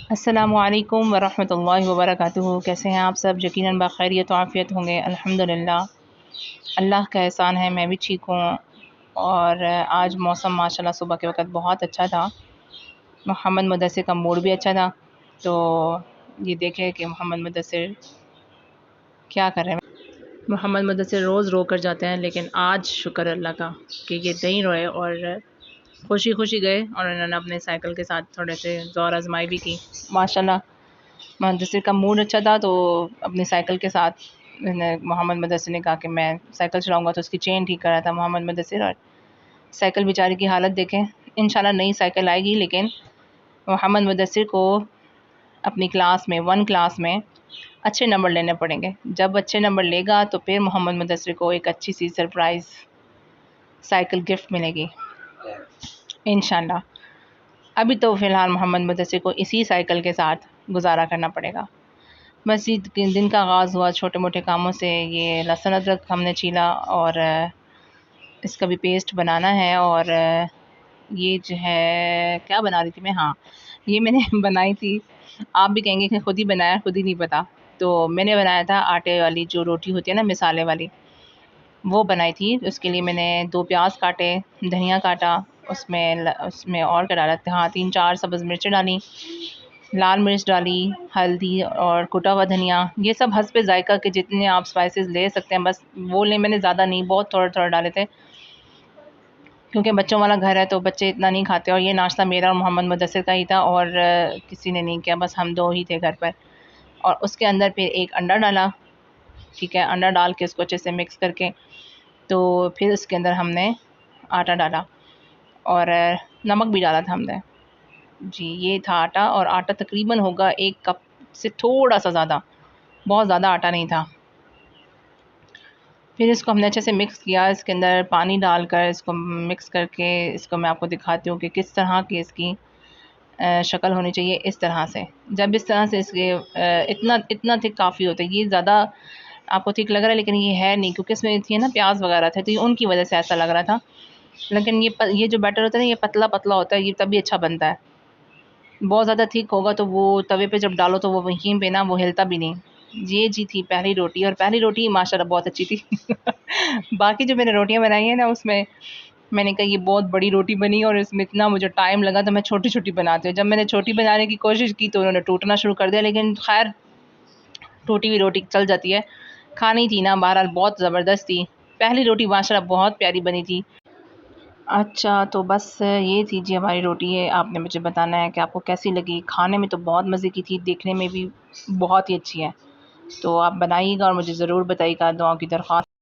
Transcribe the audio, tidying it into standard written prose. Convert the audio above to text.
अस्सलामुअलैकुम वरहमतुल्लाहि वबरकातुहू। कैसे हैं आप सब? यकीनन बखैरियत आफ़ियत होंगे। अल्हम्दुलिल्लाह अल्लाह का एहसान है, मैं भी ठीक हूँ। और आज मौसम माशाल्लाह सुबह के वक़्त बहुत अच्छा था। मोहम्मद मुदस्सिर का मूड भी अच्छा था। तो ये देखें कि मोहम्मद मुदस्सिर क्या कर रहे हैं। मोहम्मद मुदस्सिर रोज़ रो कर जाते हैं, लेकिन आज शुक्र अल्लाह का कि ये नहीं रोए और खुशी खुशी गए और इन्होंने अपने साइकिल के साथ थोड़े से ज़ोर आजमाई भी की। माशाल्लाह मुदस्सिर का मूड अच्छा था, तो अपनी साइकिल के साथ मोहम्मद मुदस्सिर ने कहा कि मैं साइकिल चलाऊँगा, तो उसकी चेन ठीक कर रहा था मोहम्मद मुदस्सिर। और साइकिल बेचारे की हालत देखें। इंशाल्लाह नई साइकिल आएगी, लेकिन मोहम्मद मुदस्सिर को अपनी क्लास में 1 क्लास में अच्छे नंबर लेने पड़ेंगे। जब अच्छे नंबर लेगा तो फिर मोहम्मद मुदस्सिर को एक अच्छी सी सरप्राइज़ साइकिल गिफ्ट मिलेगी इंशाल्लाह। अभी तो फ़िलहाल मोहम्मद मुदस्सिर को इसी साइकिल के साथ गुज़ारा करना पड़ेगा। बस ईद के दिन का आगाज़ हुआ छोटे-मोटे कामों से। ये लहसुन अदरक हमने छीला और इसका भी पेस्ट बनाना है। और ये जो है क्या बना रही थी मैं, हाँ, ये मैंने बनाई थी। आप भी कहेंगे कि खुद ही बनाया, खुद ही नहीं पता। तो मैंने बनाया था आटे वाली जो रोटी होती है ना, मिसाले वाली, वो बनाई थी। उसके लिए मैंने 2 प्याज काटे, धनिया काटा, उसमें और क्या डाला था, हाँ, 3-4 सब्ज़ मिर्चें डाली, लाल मिर्च डाली, हल्दी और कुटा हुआ धनिया। ये सब हस्बे ज़ायक़ा के जितने आप स्पाइसेस ले सकते हैं बस वो लें। मैंने ज़्यादा नहीं, बहुत थोड़ा-थोड़ा डाले थे, क्योंकि बच्चों वाला घर है तो बच्चे इतना नहीं खाते। और ये नाश्ता मेरा और मोहम्मद मुदस्सिर का ही था और किसी ने नहीं किया, बस हम 2 ही थे घर पर। और उसके अंदर फिर 1 अंडा डाला, ठीक है। अंडा डाल के उसको अच्छे से मिक्स करके, तो फिर उसके अंदर हमने आटा डाला और नमक भी डाला था हमने। जी, ये था आटा। और आटा तकरीबन होगा 1 कप से थोड़ा-सा ज़्यादा, बहुत ज़्यादा आटा नहीं था। फिर इसको हमने अच्छे से मिक्स किया। इसके अंदर पानी डालकर इसको मिक्स करके इसको मैं आपको दिखाती हूँ कि किस तरह की इसकी शक्ल होनी चाहिए। इस तरह से, जब इस तरह से इसके इतना इतना थिक काफ़ी होता है। ये ज़्यादा आपको थिक लग रहा है, लेकिन ये है नहीं, क्योंकि इसमें थी ना प्याज वगैरह थे, तो ये उनकी वजह से ऐसा लग रहा था। लेकिन ये जो बैटर होता है ना, ये पतला-पतला होता है, ये तभी अच्छा बनता है। बहुत ज़्यादा थिक होगा तो वो तवे पे जब डालो तो वो वहीं पे ना वो हिलता भी नहीं। ये जी थी पहली रोटी, और पहली रोटी माशाल्लाह बहुत अच्छी थी। बाकी जो मैंने रोटियाँ बनाई हैं ना, उसमें मैंने कहा ये बहुत बड़ी रोटी बनी और इसमें इतना मुझे टाइम लगा, तो मैं छोटी-छोटी बनाती हूँ। जब मैंने छोटी बनाने की कोशिश की तो उन्होंने टूटना शुरू कर दिया, लेकिन ख़ैर टूटी हुई रोटी चल जाती है। खानी थी ना, बहरहाल बहुत ज़बरदस्त थी। पहली रोटी माशाल्लाह बहुत प्यारी बनी थी। अच्छा, तो बस ये थी जी हमारी रोटी। है, आपने मुझे बताना है कि आपको कैसी लगी। खाने में तो बहुत मज़े की थी, देखने में भी बहुत ही अच्छी है। तो आप बनाइएगा और मुझे ज़रूर बताइएगा। दुआओं की दरख्वास्त।